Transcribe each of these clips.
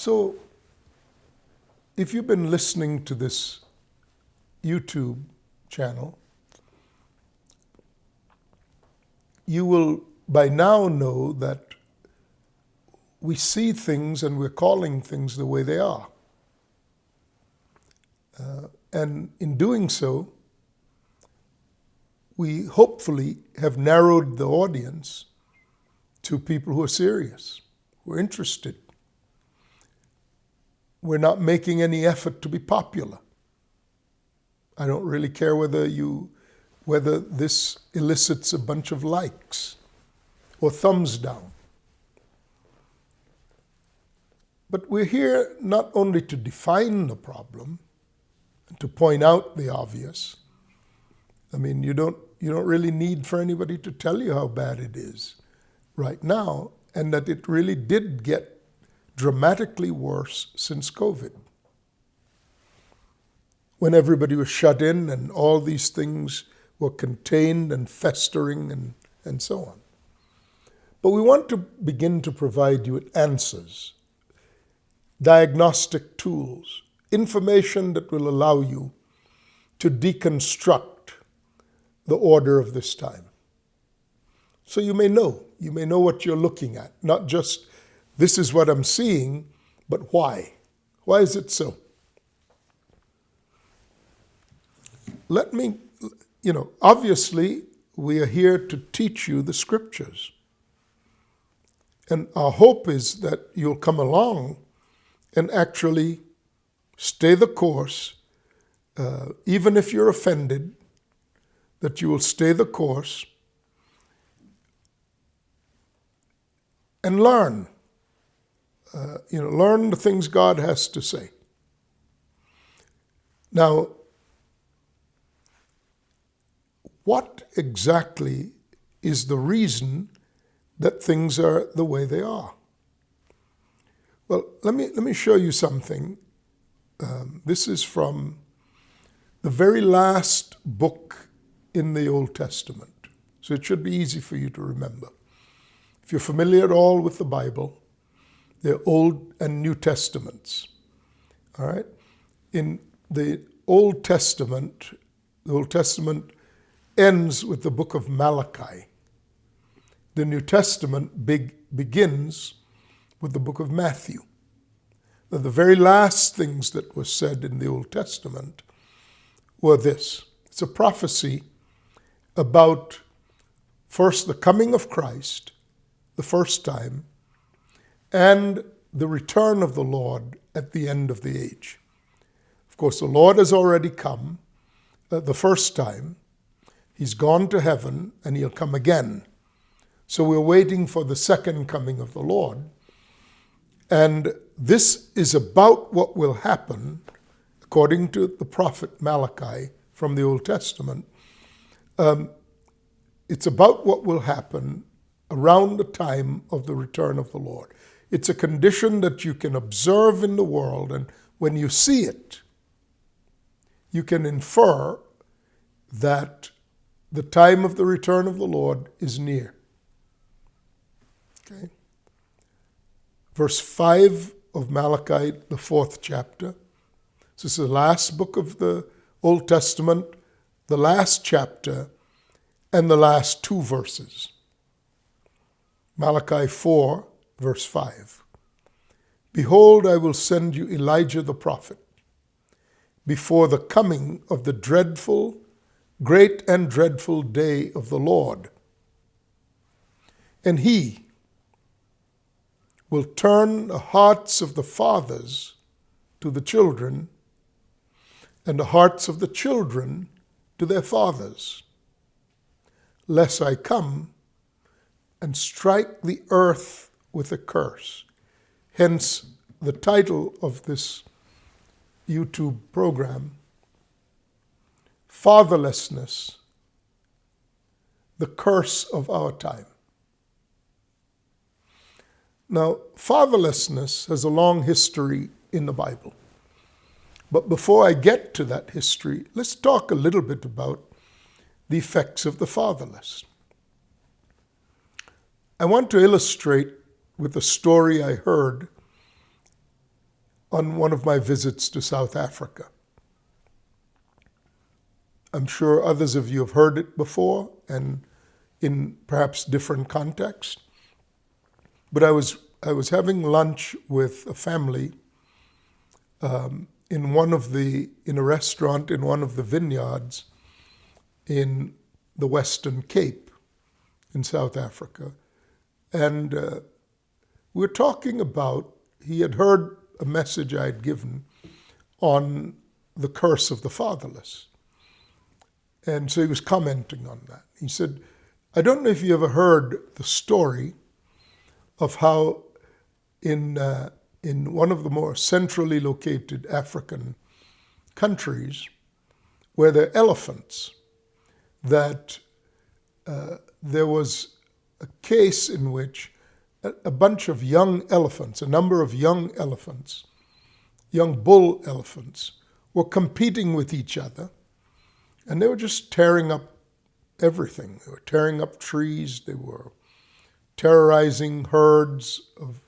So, if you've been listening to this YouTube channel, you will by now know that we see things and we're calling things the way they are. And in doing so, we hopefully have narrowed the audience to people who are serious, who are interested. We're not making any effort to be popular. I don't really care whether this elicits a bunch of likes or thumbs down. But we're here not only to define the problem and to point out the obvious. I mean, you don't really need for anybody to tell you how bad it is right now, and that it really did get dramatically worse since COVID, when everybody was shut in and all these things were contained and festering and so on. But we want to begin to provide you with answers, diagnostic tools, information that will allow you to deconstruct the order of this time. So you may know what you're looking at, not just this is what I'm seeing, but why? Why is it so? Obviously, we are here to teach you the scriptures. And our hope is that you'll come along and actually stay the course, even if you're offended, that you will stay the course and learn. Learn the things God has to say. Now, what exactly is the reason that things are the way they are? Well, let me show you something. This is from the very last book in the Old Testament. So it should be easy for you to remember. If you're familiar at all with the Bible, they're Old and New Testaments. All right? In the Old Testament ends with the book of Malachi. The New Testament begins with the book of Matthew. Now, the very last things that were said in the Old Testament were this. It's a prophecy about first the coming of Christ, the first time, and the return of the Lord at the end of the age. Of course, the Lord has already come the first time. He's gone to heaven and he'll come again. So we're waiting for the second coming of the Lord. And this is about what will happen, according to the prophet Malachi from the Old Testament. It's about what will happen around the time of the return of the Lord. It's a condition that you can observe in the world, and when you see it, you can infer that the time of the return of the Lord is near. Okay? Verse 5 of Malachi, the 4th chapter. This is the last book of the Old Testament, the last chapter, and the last 2 verses. Malachi 4, verse 5. Behold, I will send you Elijah the prophet before the coming of the great and dreadful day of the Lord. And he will turn the hearts of the fathers to the children, and the hearts of the children to their fathers, lest I come and strike the earth with a curse. Hence the title of this YouTube program, Fatherlessness, the Curse of Our Time. Now, fatherlessness has a long history in the Bible. But before I get to that history, let's talk a little bit about the effects of the fatherless. I want to illustrate with a story I heard on one of my visits to South Africa. I'm sure others of you have heard it before and in perhaps different contexts. But I was having lunch with a family in a restaurant in one of the vineyards in the Western Cape in South Africa. And we were talking about, he had heard a message I had given on the curse of the fatherless. And so he was commenting on that. He said, I don't know if you ever heard the story of how in one of the more centrally located African countries, where there are elephants, that there was a case in which a bunch of young elephants, a number of young elephants, young bull elephants, were competing with each other, and they were just tearing up everything. They were tearing up trees, they were terrorizing herds of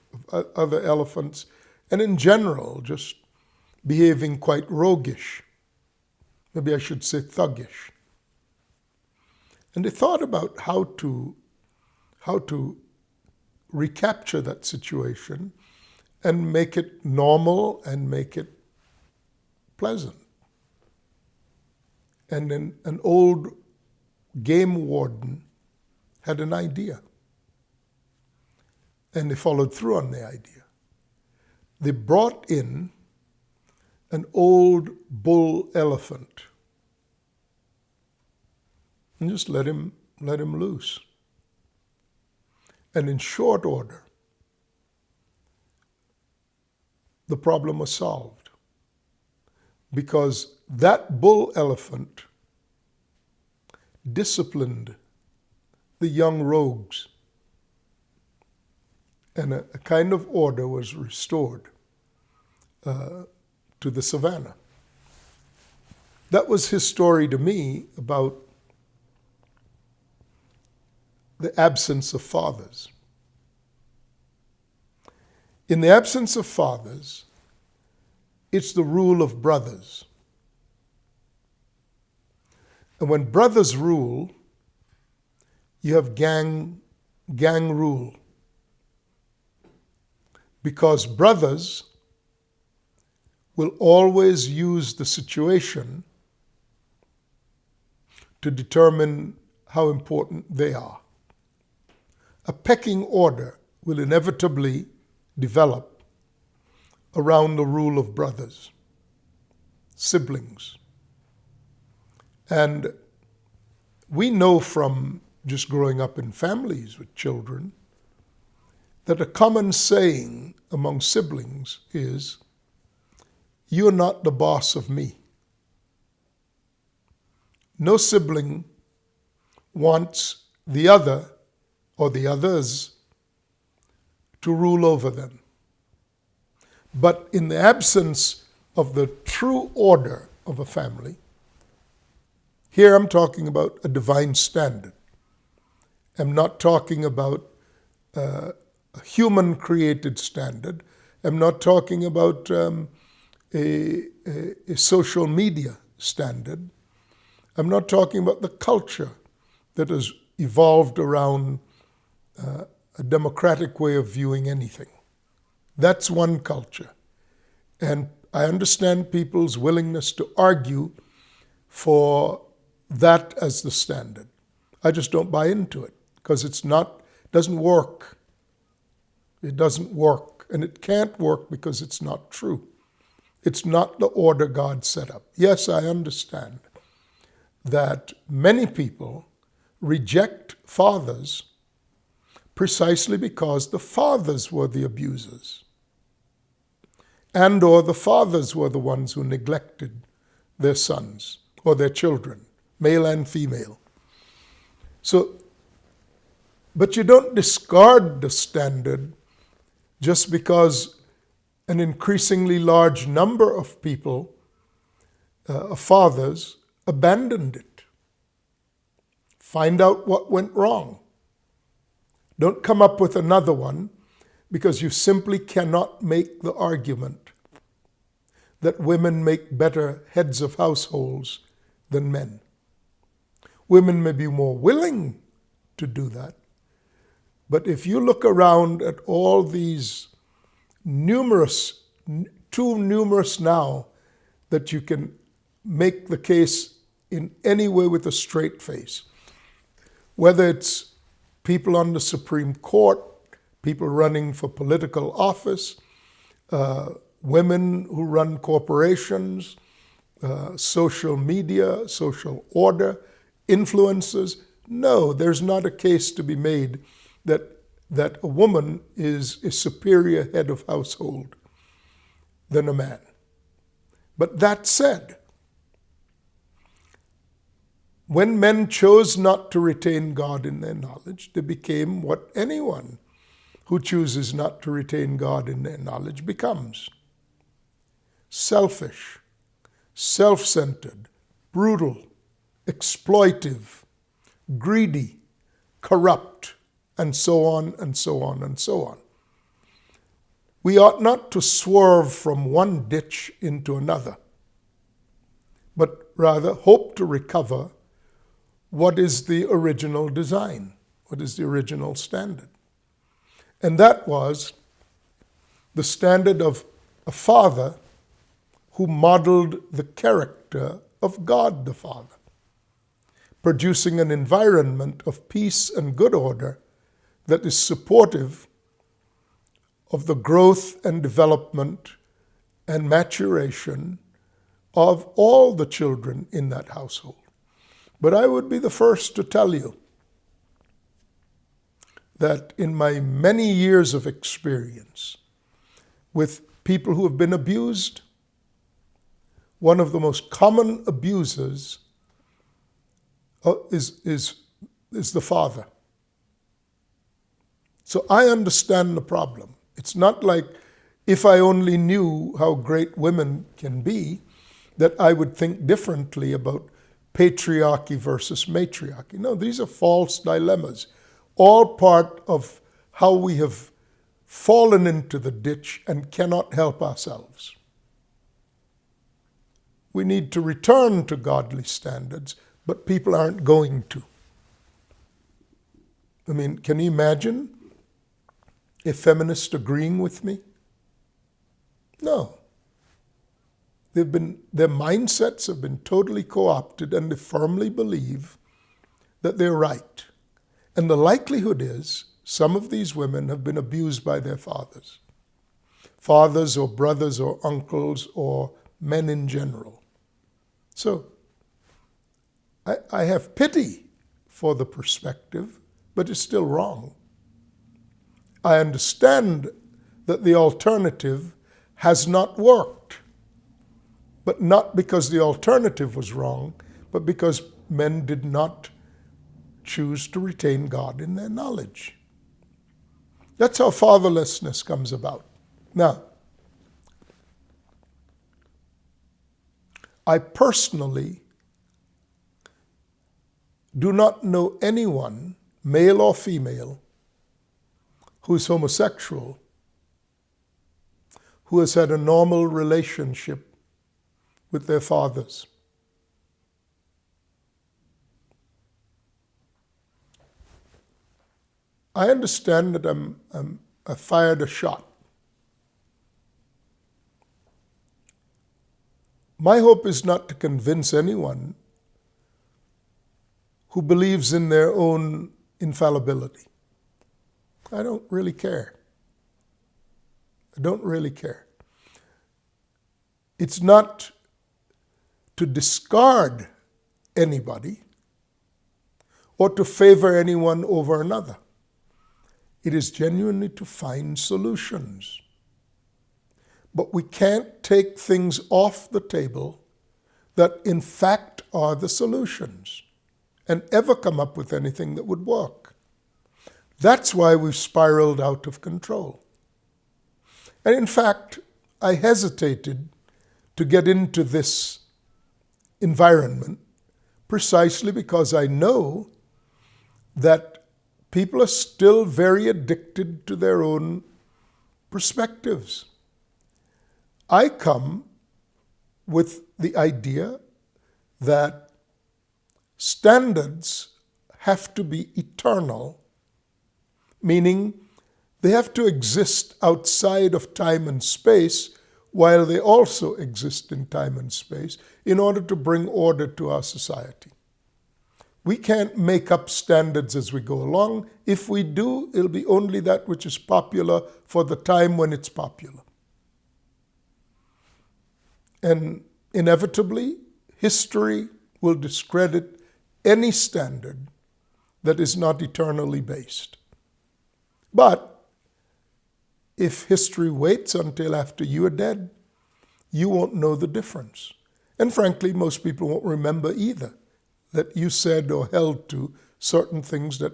other elephants, and in general, just behaving quite roguish. Maybe I should say thuggish. And they thought about how to recapture that situation and make it normal and make it pleasant. And then an old game warden had an idea. And they followed through on the idea. They brought in an old bull elephant and just let him loose. And in short order, the problem was solved, because that bull elephant disciplined the young rogues, and a kind of order was restored to the savannah. That was his story to me about the absence of fathers. In the absence of fathers, it's the rule of brothers. And when brothers rule, you have gang rule. Because brothers will always use the situation to determine how important they are. A pecking order will inevitably develop around the rule of brothers, siblings. And we know from just growing up in families with children that a common saying among siblings is, "You're not the boss of me." No sibling wants the other or the others to rule over them. But in the absence of the true order of a family, here I'm talking about a divine standard. I'm not talking about a human-created standard. I'm not talking about a social media standard. I'm not talking about the culture that has evolved around a democratic way of viewing anything. That's one culture. And I understand people's willingness to argue for that as the standard. I just don't buy into it, because doesn't work. It doesn't work. And it can't work because it's not true. It's not the order God set up. Yes, I understand that many people reject fathers precisely because the fathers were the abusers, and or the fathers were the ones who neglected their sons or their children, male and female. But you don't discard the standard just because an increasingly large number of people, of fathers, abandoned it. Find out what went wrong. Don't come up with another one, because you simply cannot make the argument that women make better heads of households than men. Women may be more willing to do that, but if you look around at all these numerous, too numerous now, that you can make the case in any way with a straight face, whether it's people on the Supreme Court, people running for political office, women who run corporations, social media, social order, influencers. No, there's not a case to be made that a woman is a superior head of household than a man. But that said, when men chose not to retain God in their knowledge, they became what anyone who chooses not to retain God in their knowledge becomes: selfish, self-centered, brutal, exploitive, greedy, corrupt, and so on and so on and so on. We ought not to swerve from one ditch into another, but rather hope to recover what is the original design, what is the original standard. And that was the standard of a father who modeled the character of God the Father, producing an environment of peace and good order that is supportive of the growth and development and maturation of all the children in that household. But I would be the first to tell you that in my many years of experience with people who have been abused, one of the most common abusers is the father. So I understand the problem. It's not like if I only knew how great women can be, that I would think differently about patriarchy versus matriarchy. No, these are false dilemmas, all part of how we have fallen into the ditch and cannot help ourselves. We need to return to godly standards, but people aren't going to. I mean, can you imagine a feminist agreeing with me? No. Their mindsets have been totally co-opted, and they firmly believe that they're right. And the likelihood is some of these women have been abused by their fathers or brothers or uncles or men in general. So I have pity for the perspective, but it's still wrong. I understand that the alternative has not worked, but not because the alternative was wrong, but because men did not choose to retain God in their knowledge. That's how fatherlessness comes about. Now, I personally do not know anyone, male or female, who is homosexual, who has had a normal relationship with their fathers. I understand that I fired a shot. My hope is not to convince anyone who believes in their own infallibility. I don't really care. I don't really care. It's not to discard anybody or to favor anyone over another. It is genuinely to find solutions. But we can't take things off the table that in fact are the solutions and ever come up with anything that would work. That's why we've spiraled out of control. And in fact, I hesitated to get into this environment precisely because I know that people are still very addicted to their own perspectives. I come with the idea that standards have to be eternal, meaning they have to exist outside of time and space while they also exist in time and space in order to bring order to our society. We can't make up standards as we go along. If we do, it'll be only that which is popular for the time when it's popular. And inevitably, history will discredit any standard that is not eternally based. But if history waits until after you are dead, you won't know the difference. And frankly, most people won't remember either that you said or held to certain things that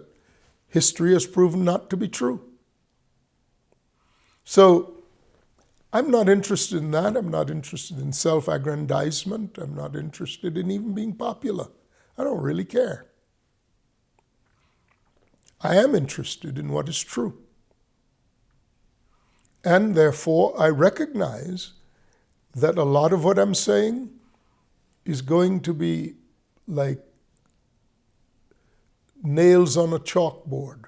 history has proven not to be true. So I'm not interested in that. I'm not interested in self-aggrandizement. I'm not interested in even being popular. I don't really care. I am interested in what is true. And therefore, I recognize that a lot of what I'm saying is going to be like nails on a chalkboard.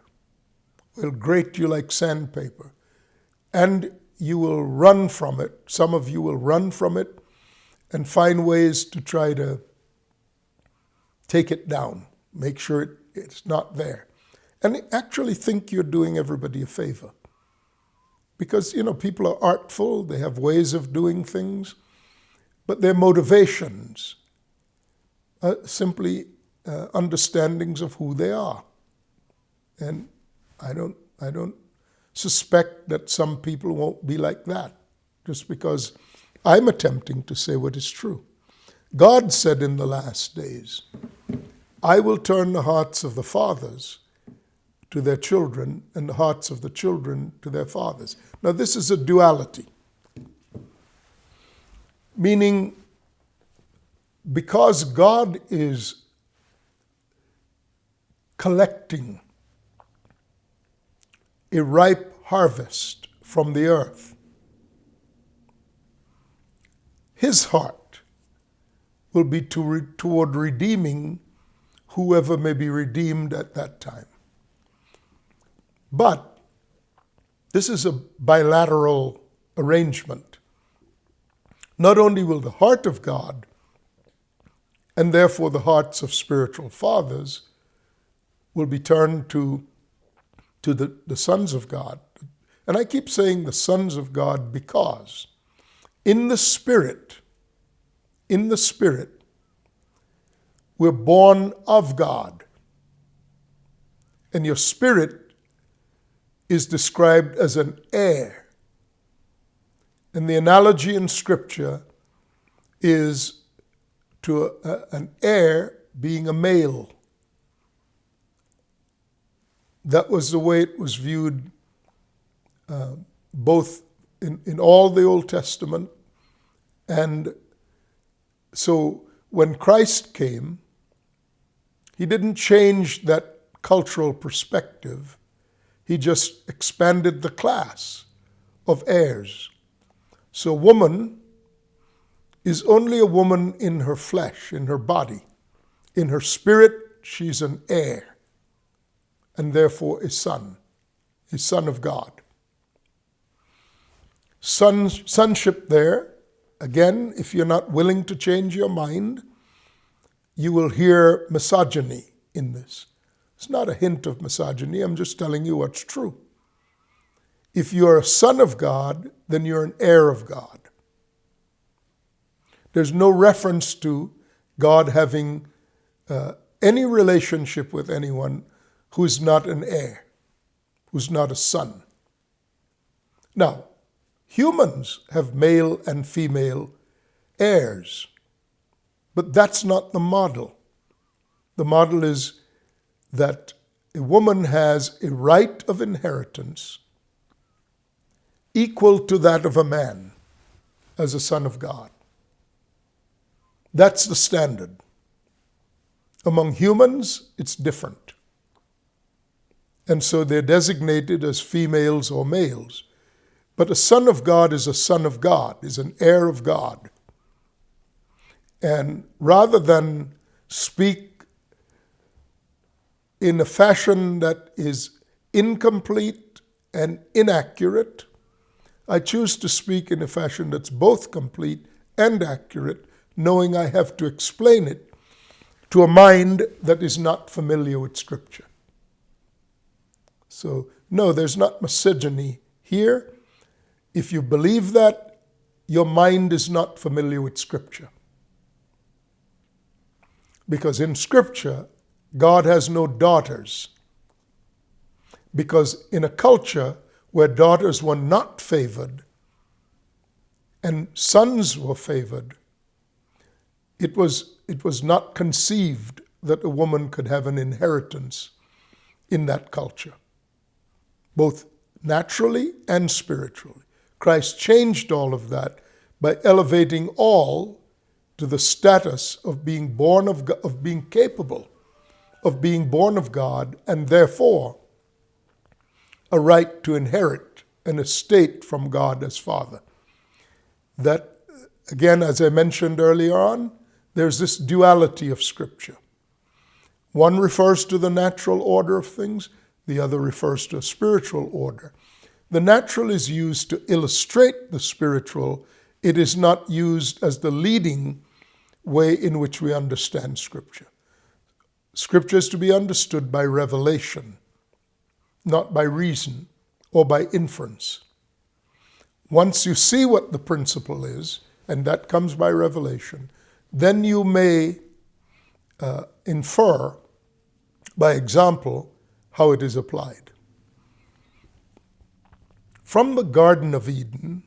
It'll grate you like sandpaper. And you will run from it. Some of you will run from it and find ways to try to take it down, make sure it's not there. And actually think you're doing everybody a favor. Because, people are artful, they have ways of doing things, but their motivations are simply understandings of who they are. And I don't suspect that some people won't be like that, just because I'm attempting to say what is true. God said in the last days, I will turn the hearts of the fathers to their children and the hearts of the children to their fathers. Now this is a duality, meaning because God is collecting a ripe harvest from the earth, his heart will be toward redeeming whoever may be redeemed at that time. But this is a bilateral arrangement. Not only will the heart of God, and therefore the hearts of spiritual fathers, will be turned to the sons of God. And I keep saying the sons of God because in the Spirit, we're born of God. And your spirit is described as an heir. And the analogy in Scripture is to an heir being a male. That was the way it was viewed both in all the Old Testament. And so when Christ came, he didn't change that cultural perspective. He just expanded the class of heirs. So woman is only a woman in her flesh, in her body. In her spirit, she's an heir, and therefore a son of God. Sonship there, again, if you're not willing to change your mind, you will hear misogyny in this. It's not a hint of misogyny, I'm just telling you what's true. If you're a son of God, then you're an heir of God. There's no reference to God having any relationship with anyone who's not an heir, who's not a son. Now, humans have male and female heirs, but that's not the model. The model is that a woman has a right of inheritance equal to that of a man as a son of God. That's the standard. Among humans, it's different. And so they're designated as females or males. But a son of God is a son of God, is an heir of God. And rather than speak in a fashion that is incomplete and inaccurate, I choose to speak in a fashion that's both complete and accurate, knowing I have to explain it to a mind that is not familiar with Scripture. So, no, there's not misogyny here. If you believe that, your mind is not familiar with Scripture. Because in Scripture, God has no daughters. Because in a culture where daughters were not favored and sons were favored, it was not conceived that a woman could have an inheritance in that culture, both naturally and spiritually. Christ changed all of that by elevating all to the status of being born of being capable of being born of God, and therefore a right to inherit an estate from God as Father. That, again, as I mentioned earlier on, there's this duality of Scripture. One refers to the natural order of things, the other refers to a spiritual order. The natural is used to illustrate the spiritual. It is not used as the leading way in which we understand Scripture. Scripture is to be understood by revelation, not by reason or by inference. Once you see what the principle is, and that comes by revelation, then you may infer by example how it is applied. From the Garden of Eden,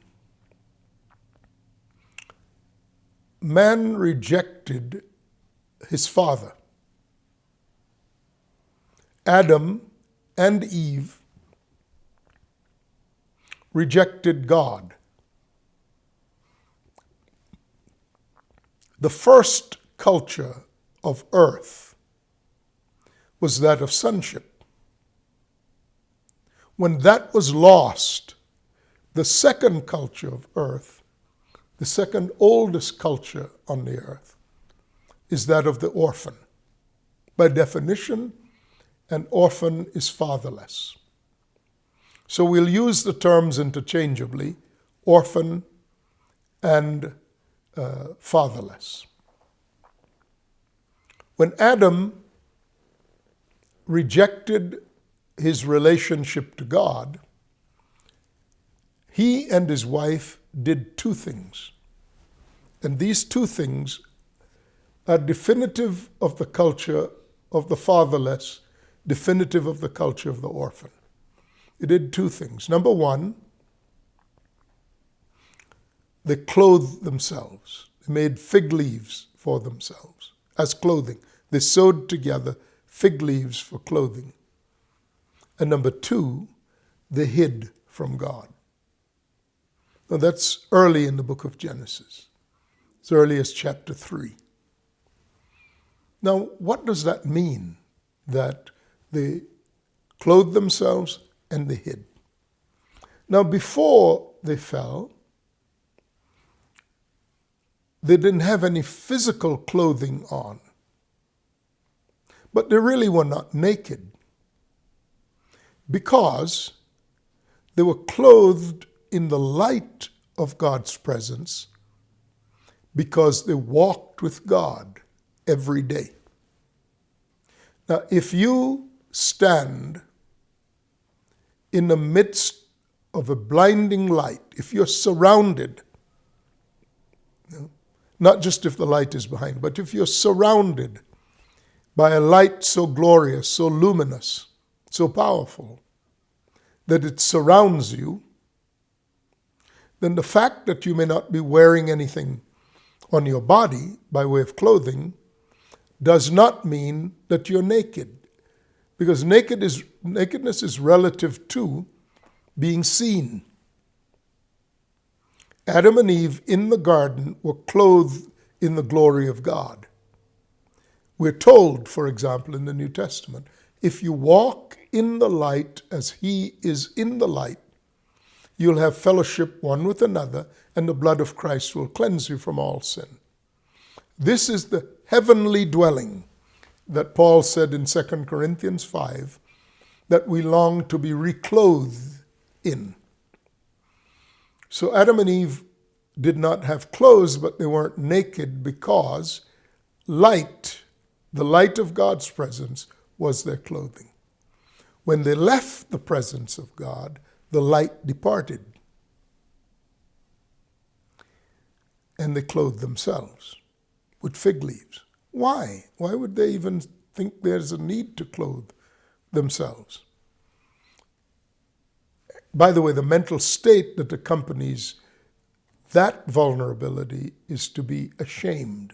man rejected his father. Adam and Eve rejected God. The first culture of earth was that of sonship. When that was lost, the second culture of earth, the second oldest culture on the earth, is that of the orphan. By definition, an orphan is fatherless. So we'll use the terms interchangeably, orphan and fatherless. When Adam rejected his relationship to God, he and his wife did two things. And these two things are definitive of the culture of the fatherless, definitive of the culture of the orphan. They did two things. Number one, they clothed themselves. They made fig leaves for themselves as clothing. They sewed together fig leaves for clothing. And number two, they hid from God. Now that's early in the book of Genesis. As early as chapter 3. Now, what does that mean? That they clothed themselves and they hid. Now, before they fell, they didn't have any physical clothing on. But they really were not naked, because they were clothed in the light of God's presence, because they walked with God every day. Now, if you stand in the midst of a blinding light, if you're surrounded, not just if the light is behind, but if you're surrounded by a light so glorious, so luminous, so powerful, that it surrounds you, then the fact that you may not be wearing anything on your body by way of clothing does not mean that you're naked. Because nakedness is relative to being seen. Adam and Eve in the garden were clothed in the glory of God. We're told, for example, in the New Testament, if you walk in the light as he is in the light, you'll have fellowship one with another, and the blood of Christ will cleanse you from all sin. This is the heavenly dwelling that Paul said in 2 Corinthians 5 that we long to be reclothed in. So Adam and Eve did not have clothes, but they weren't naked because light, the light of God's presence, was their clothing. When they left the presence of God, the light departed. And they clothed themselves with fig leaves. Why? Why would they even think there's a need to clothe themselves? By the way, the mental state that accompanies that vulnerability is to be ashamed.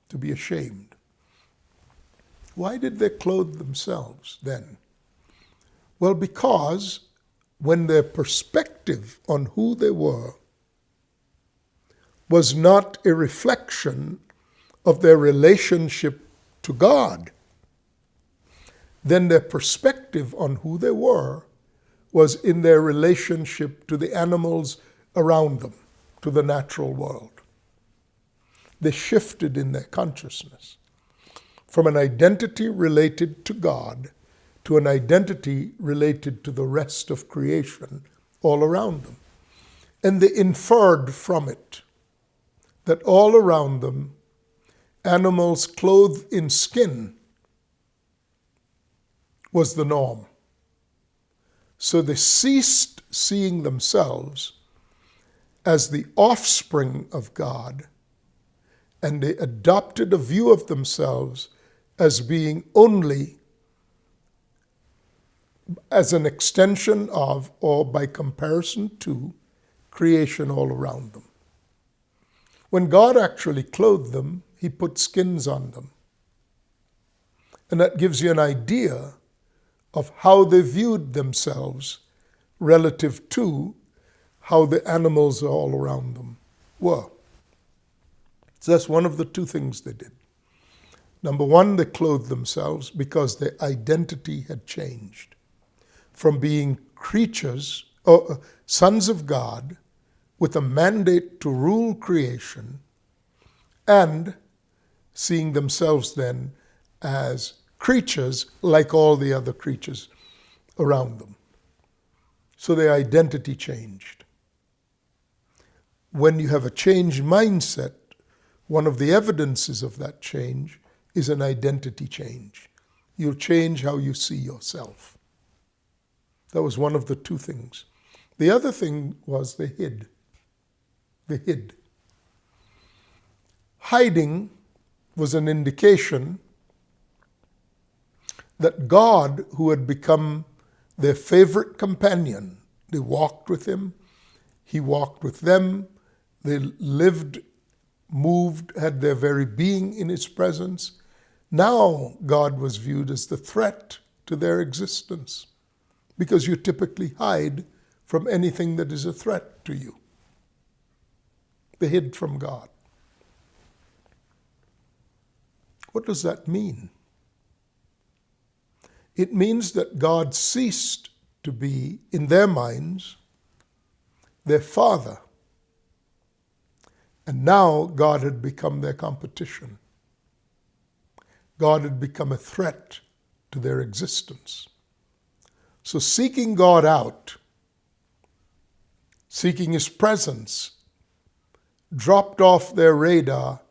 To be ashamed. Why did they clothe themselves then? Well, because when their perspective on who they were was not a reflection of their relationship to God, then their perspective on who they were was in their relationship to the animals around them, to the natural world. They shifted in their consciousness from an identity related to God to an identity related to the rest of creation all around them. And they inferred from it that all around them, animals clothed in skin was the norm. So they ceased seeing themselves as the offspring of God, and they adopted a view of themselves as being only as an extension of, or by comparison to, creation all around them. When God actually clothed them, he put skins on them. And that gives you an idea of how they viewed themselves relative to how the animals all around them were. So that's one of the two things they did. Number one, they clothed themselves because their identity had changed from being creatures, or sons of God, with a mandate to rule creation, and seeing themselves then as creatures like all the other creatures around them. So their identity changed. When you have a changed mindset, one of the evidences of that change is an identity change. You'll change how you see yourself. That was one of the two things. The other thing was they hid. They hid. Hiding was an indication that God, who had become their favorite companion, they walked with him, he walked with them, they lived, moved, had their very being in his presence. Now God was viewed as the threat to their existence, because you typically hide from anything that is a threat to you. They hid from God. What does that mean? It means that God ceased to be, in their minds, their father. And now God had become their competition. God had become a threat to their existence. So seeking God out, seeking his presence, dropped off their radar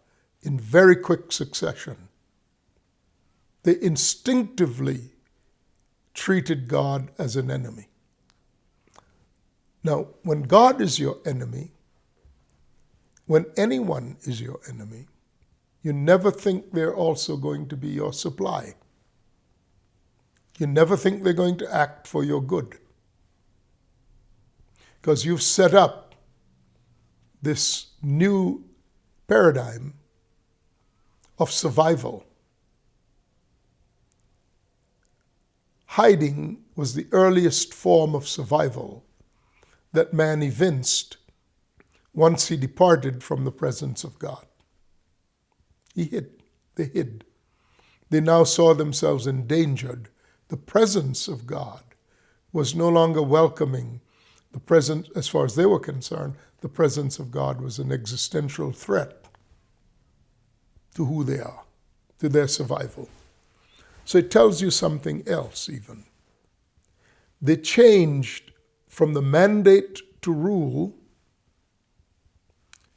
in very quick succession. They instinctively treated God as an enemy. Now, when God is your enemy, when anyone is your enemy, you never think they're also going to be your supply. You never think they're going to act for your good. Because you've set up this new paradigm of survival. Hiding was the earliest form of survival that man evinced once he departed from the presence of God. He hid. They hid. They now saw themselves endangered. The presence of God was no longer welcoming. The presence, as far as they were concerned, the presence of God was an existential threat. to who they are, to their survival. So it tells you something else even. They changed from the mandate to rule,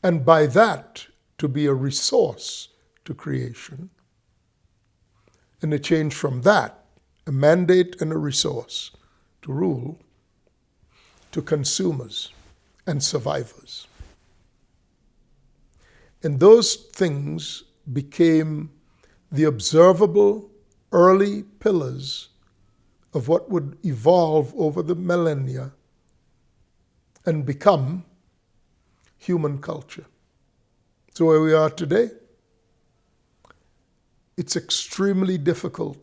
and by that to be a resource to creation. And they changed from that, a mandate and a resource to rule, to consumers and survivors. And those things became the observable early pillars of what would evolve over the millennia and become human culture. So where we are today, it's extremely difficult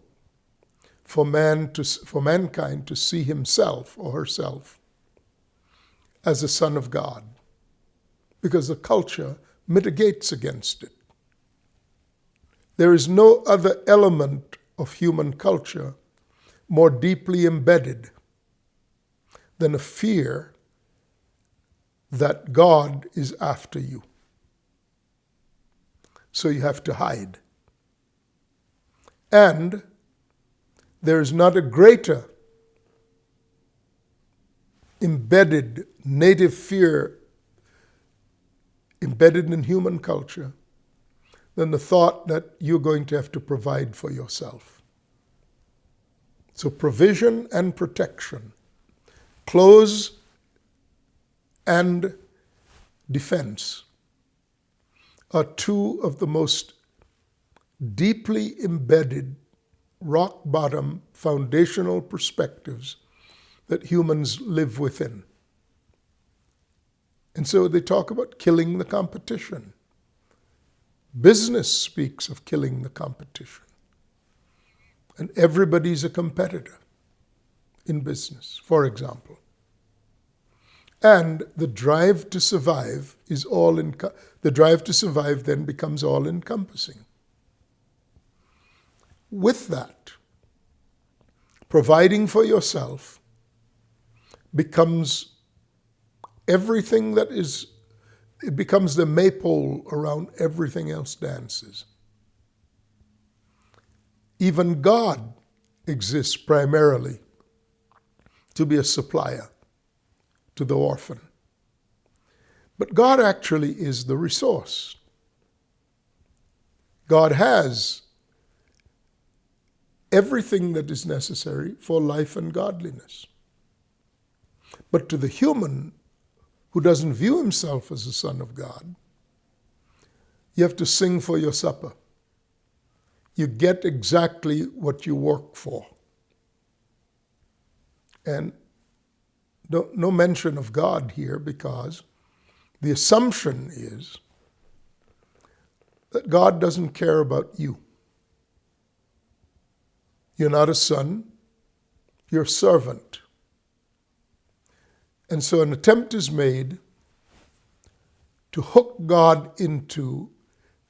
for mankind to see himself or herself as a son of God, because the culture mitigates against it. There is no other element of human culture more deeply embedded than a fear that God is after you. So you have to hide. And there is not a greater embedded native fear embedded in human culture than the thought that you're going to have to provide for yourself. So provision and protection, clothes and defense are two of the most deeply embedded, rock-bottom, foundational perspectives that humans live within. And so they talk about killing the competition. Business speaks of killing the competition. And everybody's a competitor in business, for example. And the drive to survive the drive to survive then becomes all-encompassing. With that, providing for yourself becomes everything it becomes the maypole around everything else dances. Even God exists primarily to be a supplier to the orphan. But God actually is the resource. God has everything that is necessary for life and godliness. But to the human who doesn't view himself as a son of God, you have to sing for your supper. You get exactly what you work for. And no mention of God here, because the assumption is that God doesn't care about you. You're not a son, you're a servant. And so an attempt is made to hook God into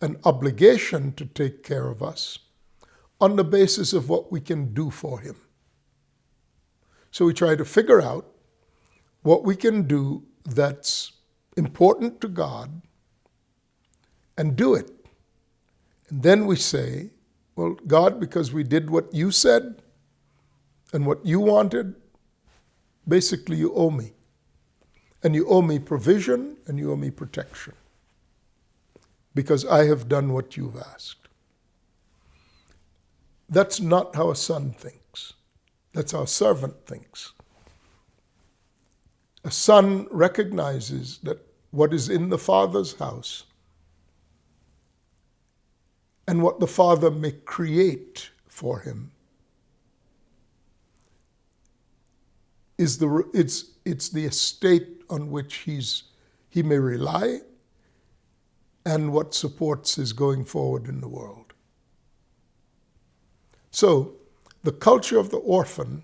an obligation to take care of us on the basis of what we can do for him. So we try to figure out what we can do that's important to God and do it. And then we say, well, God, because we did what you said and what you wanted, basically you owe me. And you owe me provision and you owe me protection, because I have done what you've asked. That's not how a son thinks. That's how a servant thinks. A son recognizes that what is in the Father's house and what the Father may create for him is it's the estate on which he may rely and what supports his going forward in the world. So the culture of the orphan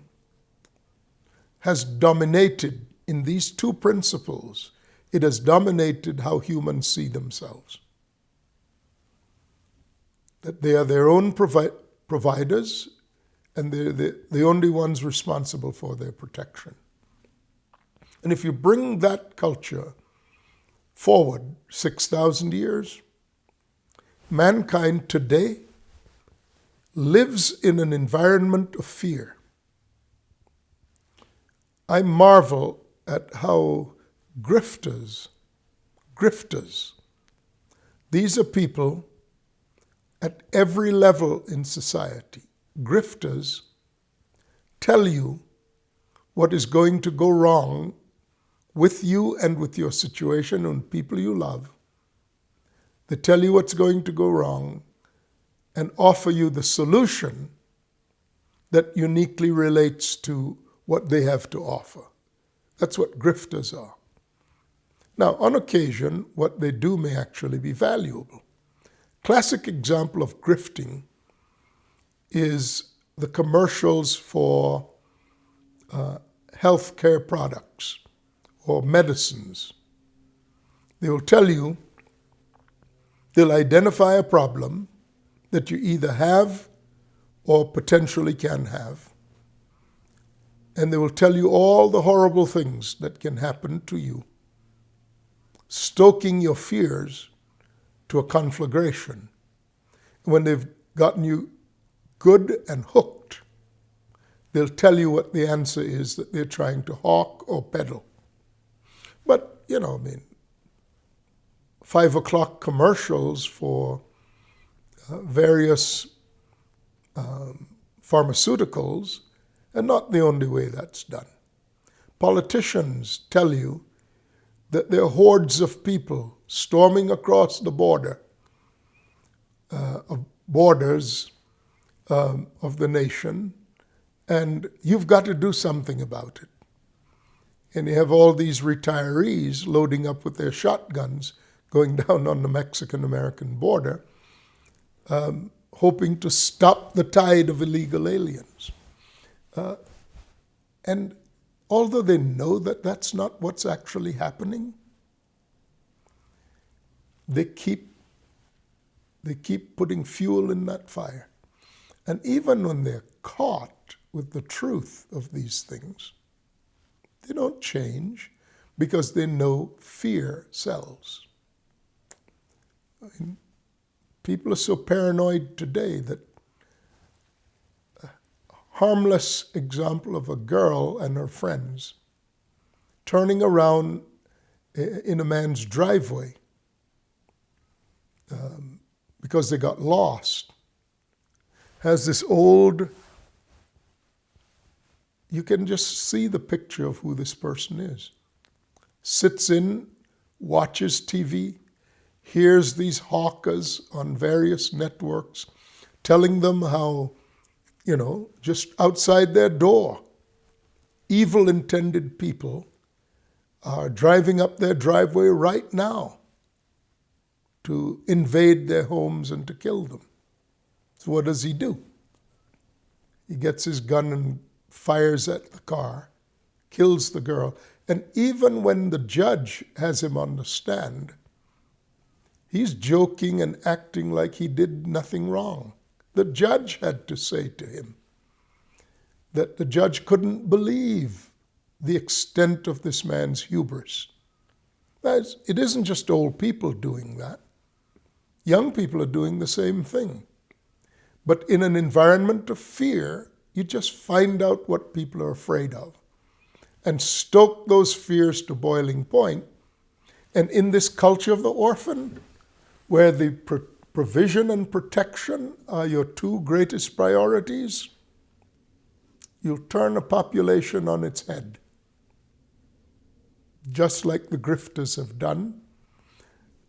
has dominated in these two principles. It has dominated how humans see themselves. That they are their own providers, and they're the only ones responsible for their protection. And if you bring that culture forward 6,000 years, mankind today lives in an environment of fear. I marvel at how grifters, these are people at every level in society. Grifters tell you what is going to go wrong with you and with your situation and people you love. They tell you what's going to go wrong and offer you the solution that uniquely relates to what they have to offer. That's what grifters are. Now, on occasion, what they do may actually be valuable. Classic example of grifting is the commercials for healthcare products or medicines. They will tell you, they'll identify a problem that you either have or potentially can have, and they will tell you all the horrible things that can happen to you, stoking your fears to a conflagration. When they've gotten you good and hooked, they'll tell you what the answer is that they're trying to hawk or peddle. But, 5 o'clock commercials for various pharmaceuticals are not the only way that's done. Politicians tell you that there are hordes of people storming across the borders of the nation, and you've got to do something about it. And you have all these retirees loading up with their shotguns going down on the Mexican-American border, hoping to stop the tide of illegal aliens. And although they know that that's not what's actually happening, they keep putting fuel in that fire. And even when they're caught with the truth of these things, they don't change because they know fear sells. People are so paranoid today that a harmless example of a girl and her friends turning around in a man's driveway because they got lost has this old, you can just see the picture of who this person is. Sits in, watches TV, hears these hawkers on various networks telling them how, just outside their door, evil intended people are driving up their driveway right now to invade their homes and to kill them. So what does he do? He gets his gun and fires at the car, kills the girl. And even when the judge has him on the stand, he's joking and acting like he did nothing wrong. The judge had to say to him that the judge couldn't believe the extent of this man's hubris. It isn't just old people doing that. Young people are doing the same thing. But in an environment of fear, you just find out what people are afraid of and stoke those fears to boiling point. And in this culture of the orphan, where the provision and protection are your two greatest priorities, you'll turn a population on its head, just like the grifters have done.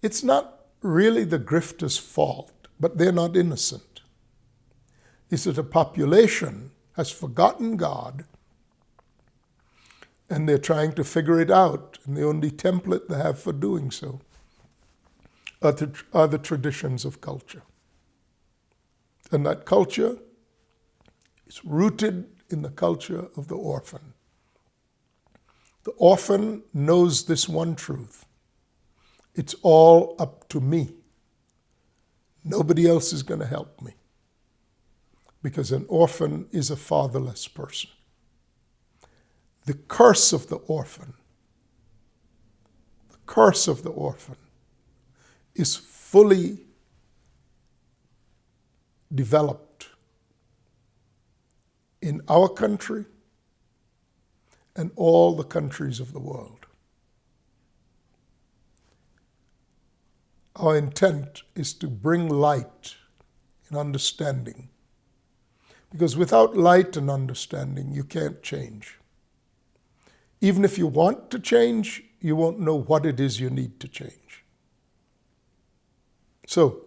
It's not really the grifters' fault, but they're not innocent. It's that a population has forgotten God and they're trying to figure it out, and the only template they have for doing so are the traditions of culture. And that culture is rooted in the culture of the orphan. The orphan knows this one truth: it's all up to me. Nobody else is going to help me. Because an orphan is a fatherless person. The curse of the orphan is fully developed in our country and all the countries of the world. Our intent is to bring light and understanding, because without light and understanding, you can't change. Even if you want to change, you won't know what it is you need to change. So,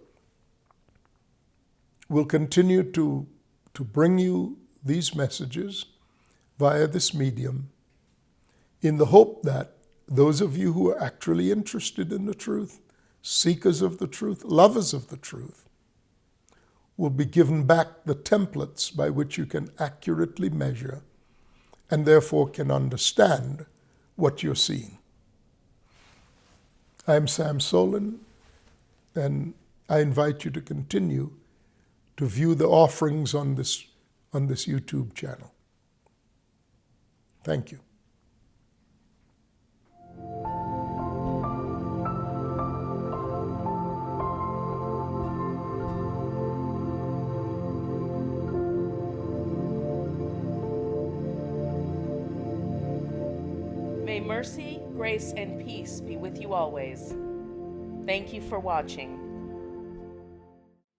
we'll continue to bring you these messages via this medium in the hope that those of you who are actually interested in the truth, seekers of the truth, lovers of the truth, will be given back the templates by which you can accurately measure and therefore can understand what you're seeing. I'm Sam Solon, and I invite you to continue to view the offerings on this YouTube channel. Thank you. May mercy, grace, and peace be with you always. Thank you for watching.